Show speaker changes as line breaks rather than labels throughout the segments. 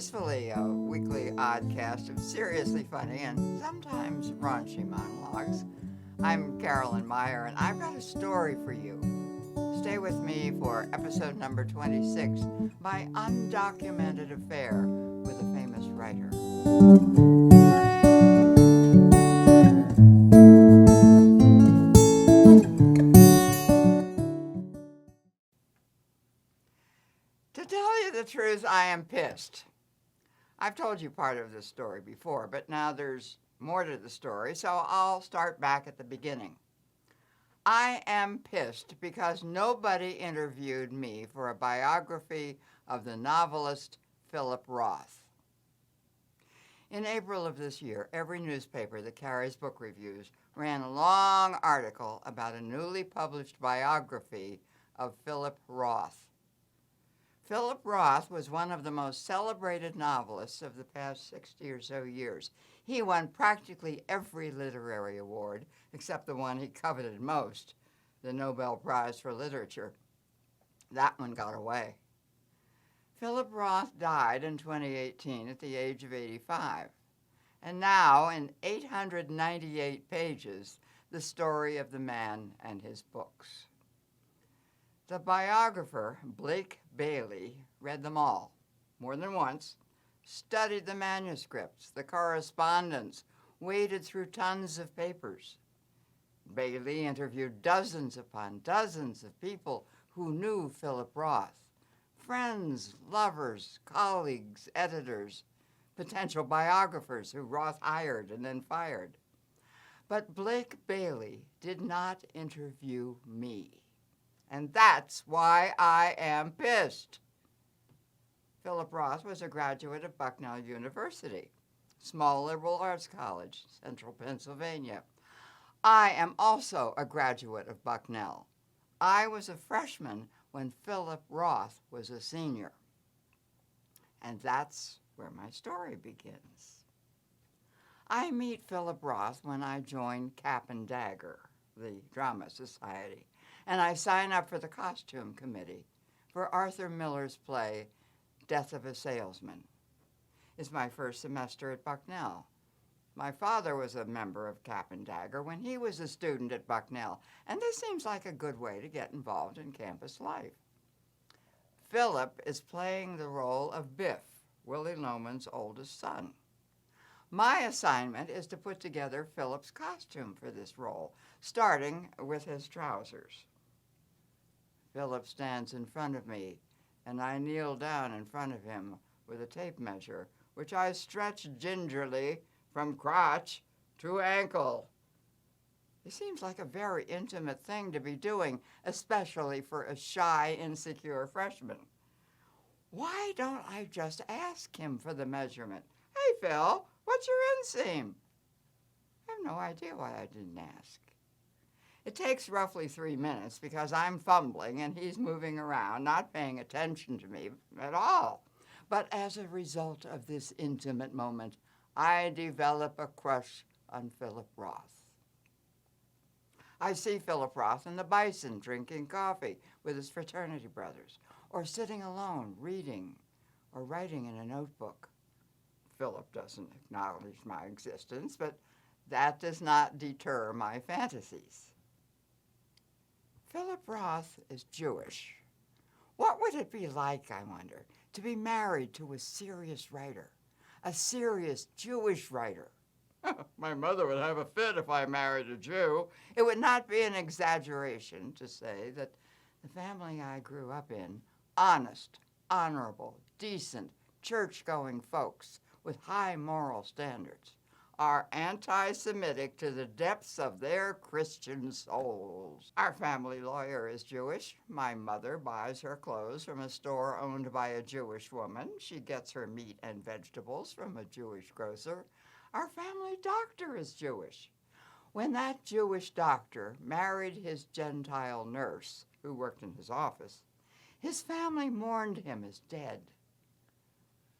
gracefully a weekly oddcast of seriously funny and sometimes raunchy monologues. I'm Carolyn Meyer, and I've got a story for you. Stay with me for episode number 26, My Undocumented Affair with a Famous Writer. To tell you the truth, I am pissed. I've told you part of this story before, but now there's more to the story, so I'll start back at the beginning. I am pissed because nobody interviewed me for a biography of the novelist Philip Roth. In April of this year, every newspaper that carries book reviews ran a long article about a newly published biography of Philip Roth. Philip Roth was one of the most celebrated novelists of the past 60 or so years. He won practically every literary award, except the one he coveted most, the Nobel Prize for Literature. That one got away. Philip Roth died in 2018 at the age of 85. And now, in 898 pages, the story of the man and his books. The biographer, Blake Bailey, read them all, more than once, studied the manuscripts, the correspondence, waded through tons of papers. Bailey interviewed dozens upon dozens of people who knew Philip Roth, friends, lovers, colleagues, editors, potential biographers who Roth hired and then fired. But Blake Bailey did not interview me. And that's why I am pissed. Philip Roth was a graduate of Bucknell University, small liberal arts college, central Pennsylvania. I am also a graduate of Bucknell. I was a freshman when Philip Roth was a senior. And that's where my story begins. I meet Philip Roth when I join Cap and Dagger, the drama society, and I sign up for the costume committee for Arthur Miller's play, Death of a Salesman. It's my first semester at Bucknell. My father was a member of Cap and Dagger when he was a student at Bucknell, and this seems like a good way to get involved in campus life. Philip is playing the role of Biff, Willie Loman's oldest son. My assignment is to put together Philip's costume for this role, starting with his trousers. Philip stands in front of me, and I kneel down in front of him with a tape measure, which I stretch gingerly from crotch to ankle. It seems like a very intimate thing to be doing, especially for a shy, insecure freshman. Why don't I just ask him for the measurement? Hey, Phil, what's your inseam? I have no idea why I didn't ask. It takes roughly 3 minutes because I'm fumbling and he's moving around, not paying attention to me at all. But as a result of this intimate moment, I develop a crush on Philip Roth. I see Philip Roth in the Bison drinking coffee with his fraternity brothers, or sitting alone reading or writing in a notebook. Philip doesn't acknowledge my existence, but that does not deter my fantasies. Philip Roth is Jewish. What would it be like, I wonder, to be married to a serious writer, a serious Jewish writer? My mother would have a fit if I married a Jew. It would not be an exaggeration to say that the family I grew up in, honest, honorable, decent, church-going folks with high moral standards, are anti-Semitic to the depths of their Christian souls. Our family lawyer is Jewish. My mother buys her clothes from a store owned by a Jewish woman. She gets her meat and vegetables from a Jewish grocer. Our family doctor is Jewish. When that Jewish doctor married his Gentile nurse, who worked in his office, his family mourned him as dead.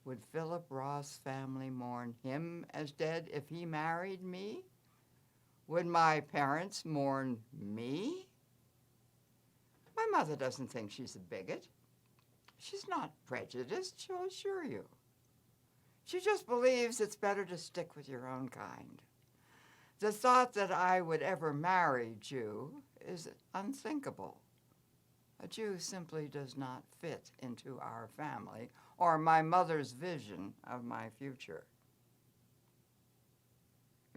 Would Philip Roth's family mourn him as dead if he married me? Would my parents mourn me? My mother doesn't think she's a bigot. She's not prejudiced, she'll assure you. She just believes it's better to stick with your own kind. The thought that I would ever marry Jew is unthinkable. A Jew simply does not fit into our family or my mother's vision of my future.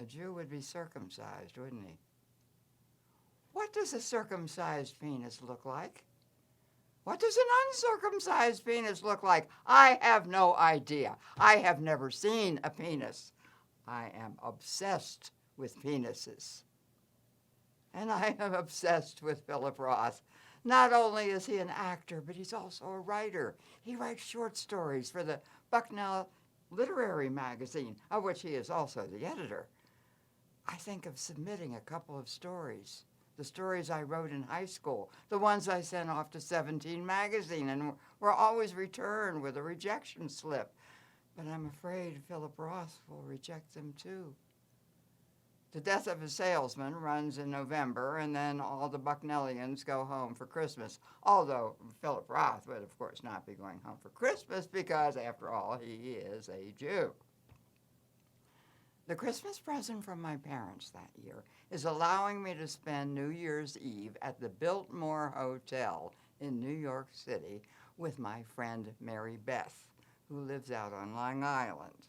A Jew would be circumcised, wouldn't he? What does a circumcised penis look like? What does an uncircumcised penis look like? I have no idea. I have never seen a penis. I am obsessed with penises. And I am obsessed with Philip Roth. Not only is he an actor, but he's also a writer. He writes short stories for the Bucknell Literary Magazine, of which he is also the editor. I think of submitting a couple of stories. The stories I wrote in high school, the ones I sent off to 17 magazine, and were always returned with a rejection slip. But I'm afraid Philip Roth will reject them too. The Death of a Salesman runs in November, and then all the Bucknellians go home for Christmas. Although Philip Roth would, of course, not be going home for Christmas because, after all, he is a Jew. The Christmas present from my parents that year is allowing me to spend New Year's Eve at the Biltmore Hotel in New York City with my friend Mary Beth, who lives out on Long Island.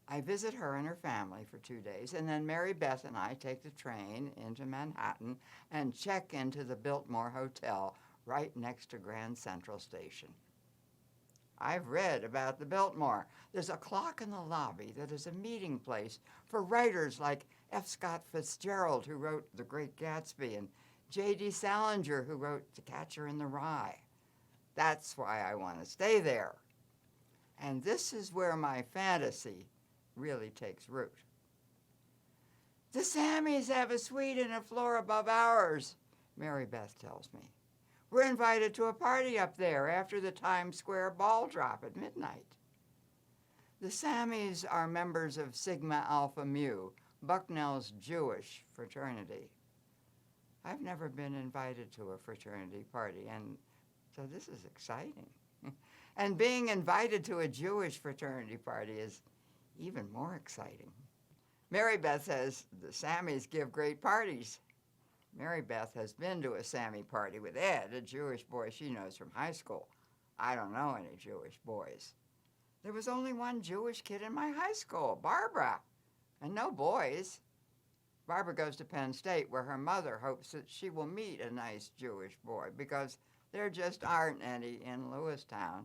I visit her and her family for 2 days, and then Mary Beth and I take the train into Manhattan and check into the Biltmore Hotel right next to Grand Central Station. I've read about the Biltmore. There's a clock in the lobby that is a meeting place for writers like F. Scott Fitzgerald, who wrote The Great Gatsby, and J.D. Salinger, who wrote The Catcher in the Rye. That's why I want to stay there. And this is where my fantasy really takes root. The Sammys have a suite in a floor above ours, Mary Beth tells me. We're invited to a party up there after the Times Square ball drop at midnight. The Sammys are members of Sigma Alpha Mu, Bucknell's Jewish fraternity. I've never been invited to a fraternity party, and so this is exciting. And being invited to a Jewish fraternity party is even more exciting. Mary Beth says the Sammys give great parties. Mary Beth has been to a Sammy party with Ed, a Jewish boy she knows from high school. I don't know any Jewish boys. There was only one Jewish kid in my high school, Barbara, and no boys. Barbara goes to Penn State, where her mother hopes that she will meet a nice Jewish boy because there just aren't any in Lewistown.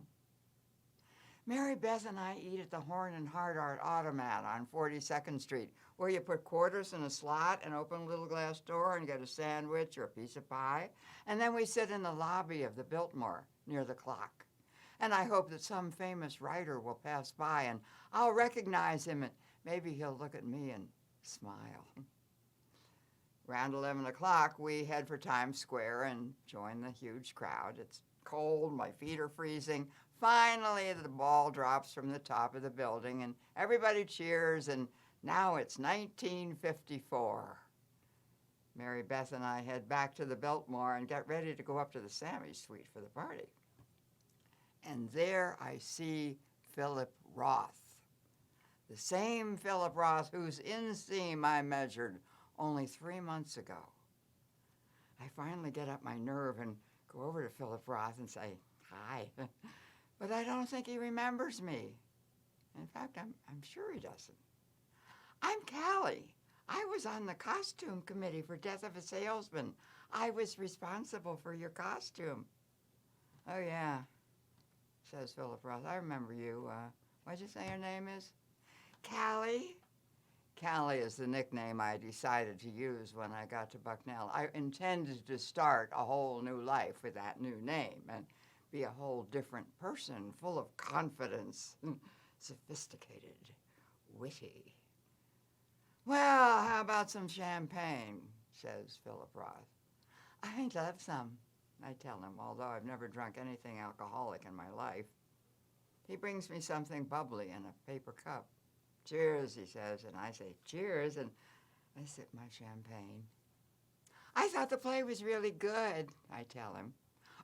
Mary Beth and I eat at the Horn and Hard Art Automat on 42nd Street, where you put quarters in a slot and open a little glass door and get a sandwich or a piece of pie. And then we sit in the lobby of the Biltmore near the clock. And I hope that some famous writer will pass by and I'll recognize him and maybe he'll look at me and smile. Around 11 o'clock, we head for Times Square and join the huge crowd. It's cold, my feet are freezing. Finally, the ball drops from the top of the building and everybody cheers, and now it's 1954. Mary Beth and I head back to the Biltmore and get ready to go up to the Sammy suite for the party. And there I see Philip Roth, the same Philip Roth whose inseam I measured only 3 months ago. I finally get up my nerve and go over to Philip Roth and say, hi. But I don't think he remembers me. In fact, I'm sure he doesn't. I'm Callie. I was on the costume committee for Death of a Salesman. I was responsible for your costume. Oh, yeah, says Philip Roth. I remember you. What'd you say your name is? Callie. Callie is the nickname I decided to use when I got to Bucknell. I intended to start a whole new life with that new name and be a whole different person, full of confidence, sophisticated, witty. Well, how about some champagne, says Philip Roth. I'd love some, I tell him, although I've never drunk anything alcoholic in my life. He brings me something bubbly in a paper cup. Cheers, he says, and I say, cheers, and I sip my champagne. I thought the play was really good, I tell him.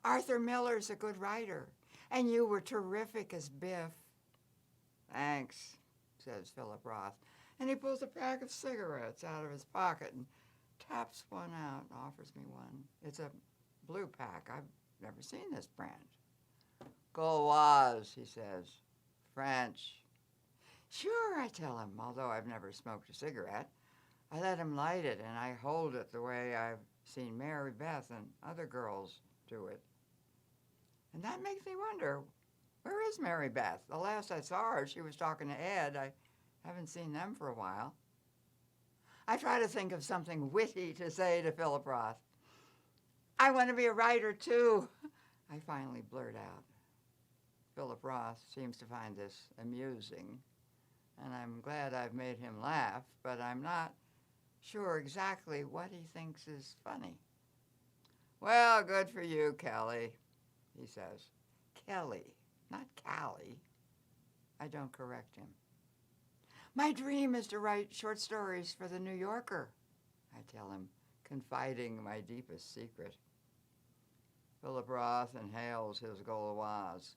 Arthur Miller's a good writer, and you were terrific as Biff. Thanks, says Philip Roth, and he pulls a pack of cigarettes out of his pocket and taps one out and offers me one. It's a blue pack. I've never seen this brand. Gauloise, he says. French. Sure, I tell him, although I've never smoked a cigarette. I let him light it, and I hold it the way I've seen Mary Beth and other girls do it. And that makes me wonder, where is Mary Beth? The last I saw her, she was talking to Ed. I haven't seen them for a while. I try to think of something witty to say to Philip Roth. I want to be a writer, too, I finally blurt out. Philip Roth seems to find this amusing, and I'm glad I've made him laugh, but I'm not sure exactly what he thinks is funny. Well, good for you, Kelly, he says. Kelly, not Callie. I don't correct him. My dream is to write short stories for The New Yorker, I tell him, confiding my deepest secret. Philip Roth inhales his Gauloise.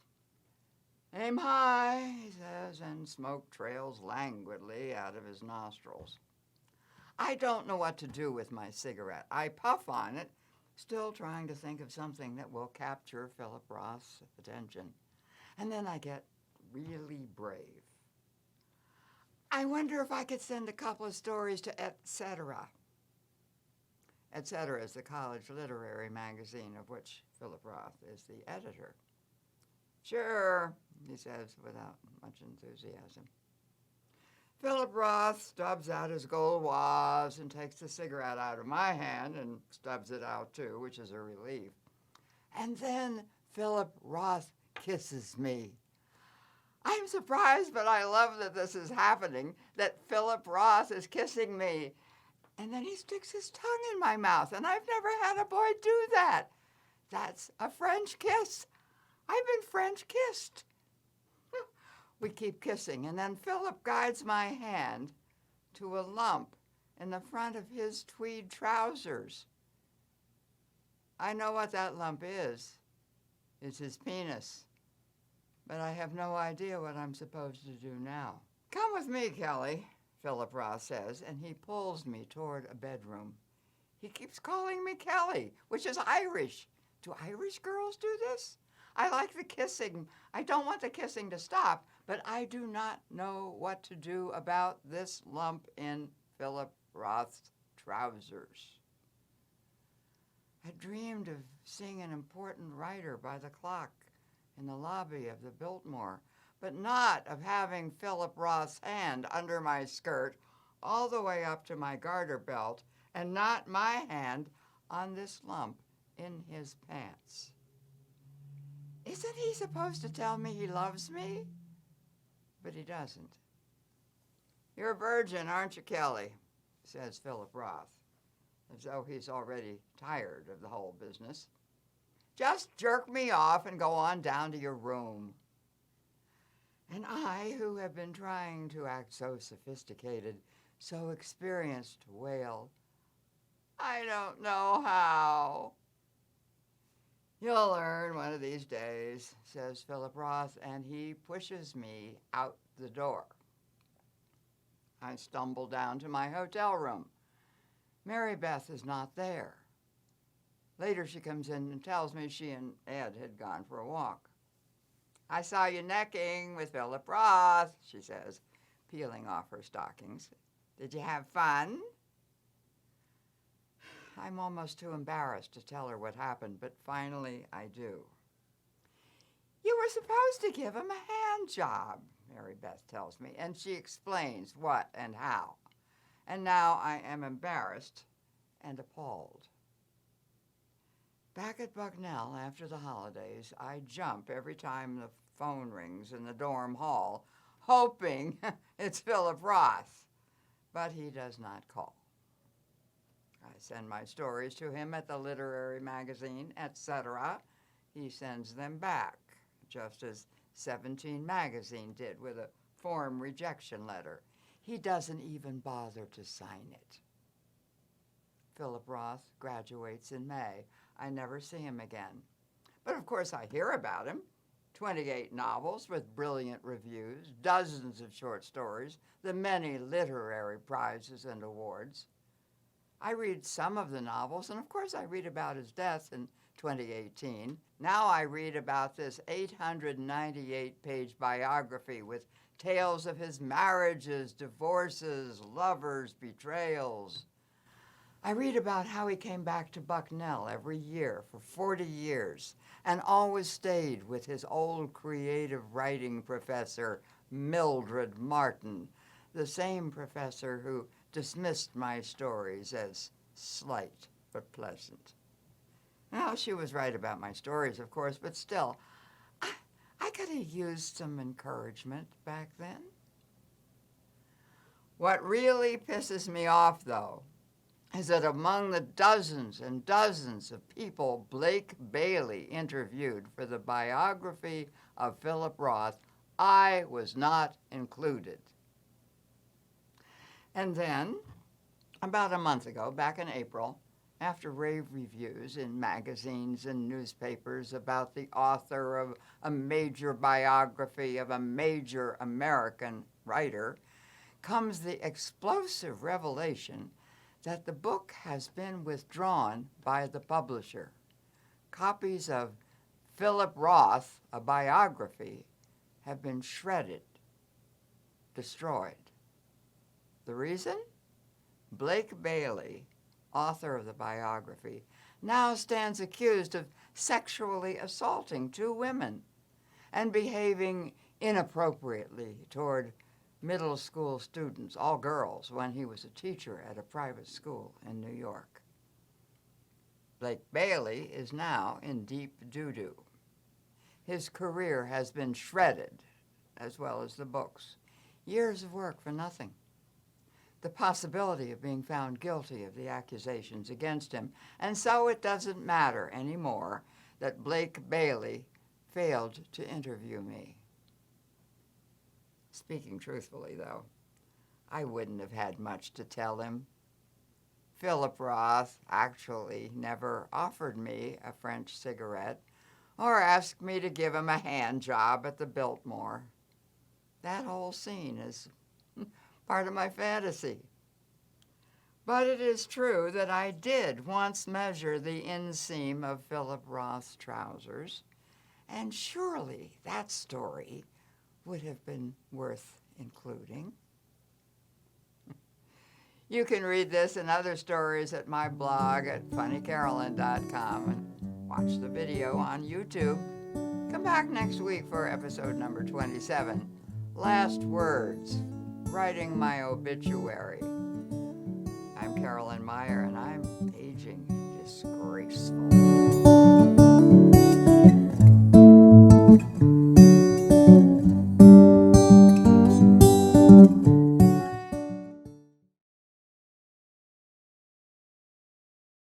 Aim high, he says, and smoke trails languidly out of his nostrils. I don't know what to do with my cigarette. I puff on it, still trying to think of something that will capture Philip Roth's attention. And then I get really brave. I wonder if I could send a couple of stories to Etc. Etc. is the college literary magazine of which Philip Roth is the editor. Sure, he says without much enthusiasm. Philip Roth stubs out his Gauloise and takes the cigarette out of my hand and stubs it out too, which is a relief. And then Philip Roth kisses me. I'm surprised, but I love that this is happening, that Philip Roth is kissing me. And then he sticks his tongue in my mouth, and I've never had a boy do that. That's a French kiss. I've been French kissed. We keep kissing, and then Philip guides my hand to a lump in the front of his tweed trousers. I know what that lump is. It's his penis. But I have no idea what I'm supposed to do now. Come with me, Kelly, Philip Roth says, and he pulls me toward a bedroom. He keeps calling me Kelly, which is Irish. Do Irish girls do this? I like the kissing. I don't want the kissing to stop, but I do not know what to do about this lump in Philip Roth's trousers. I dreamed of seeing an important writer by the clock in the lobby of the Biltmore, but not of having Philip Roth's hand under my skirt all the way up to my garter belt, and not my hand on this lump in his pants. Isn't he supposed to tell me he loves me? But he doesn't. You're a virgin, aren't you, Kelly? Says Philip Roth, as though he's already tired of the whole business. Just jerk me off and go on down to your room. And I, who have been trying to act so sophisticated, so experienced, wail, I don't know how. You'll learn one of these days, says Philip Roth, and he pushes me out the door. I stumble down to my hotel room. Mary Beth is not there. Later she comes in and tells me she and Ed had gone for a walk. I saw you necking with Philip Roth, she says, peeling off her stockings. Did you have fun? I'm almost too embarrassed to tell her what happened, but finally I do. You were supposed to give him a hand job, Mary Beth tells me, and she explains what and how. And now I am embarrassed and appalled. Back at Bucknell after the holidays, I jump every time the phone rings in the dorm hall, hoping it's Philip Roth, but he does not call. I send my stories to him at the literary magazine, etc. He sends them back, just as 17 Magazine did with a form rejection letter. He doesn't even bother to sign it. Philip Roth graduates in May. I never see him again. But of course I hear about him. 28 novels with brilliant reviews, dozens of short stories, the many literary prizes and awards. I read some of the novels, and of course I read about his death in 2018. Now I read about this 898-page biography with tales of his marriages, divorces, lovers, betrayals. I read about how he came back to Bucknell every year for 40 years and always stayed with his old creative writing professor, Mildred Martin, the same professor who dismissed my stories as slight but pleasant. Well, she was right about my stories, of course, but still, I could have used some encouragement back then. What really pisses me off, though, is that among the dozens and dozens of people Blake Bailey interviewed for the biography of Philip Roth, I was not included. And then, about a month ago, back in April, after rave reviews in magazines and newspapers about the author of a major biography of a major American writer, comes the explosive revelation that the book has been withdrawn by the publisher. Copies of Philip Roth, a biography, have been shredded, destroyed. The reason? Blake Bailey, author of the biography, now stands accused of sexually assaulting 2 women and behaving inappropriately toward middle school students, all girls, when he was a teacher at a private school in New York. Blake Bailey is now in deep doo-doo. His career has been shredded, as well as the books. Years of work for nothing. The possibility of being found guilty of the accusations against him, and so it doesn't matter anymore that Blake Bailey failed to interview me. Speaking truthfully, though, I wouldn't have had much to tell him. Philip Roth actually never offered me a French cigarette or asked me to give him a hand job at the Biltmore. That whole scene is part of my fantasy. But it is true that I did once measure the inseam of Philip Roth's trousers, and surely that story would have been worth including. You can read this and other stories at my blog at funnycarolyn.com and watch the video on YouTube. Come back next week for episode number 27, Last Words, Writing My Obituary. I'm Carolyn Meyer, and I'm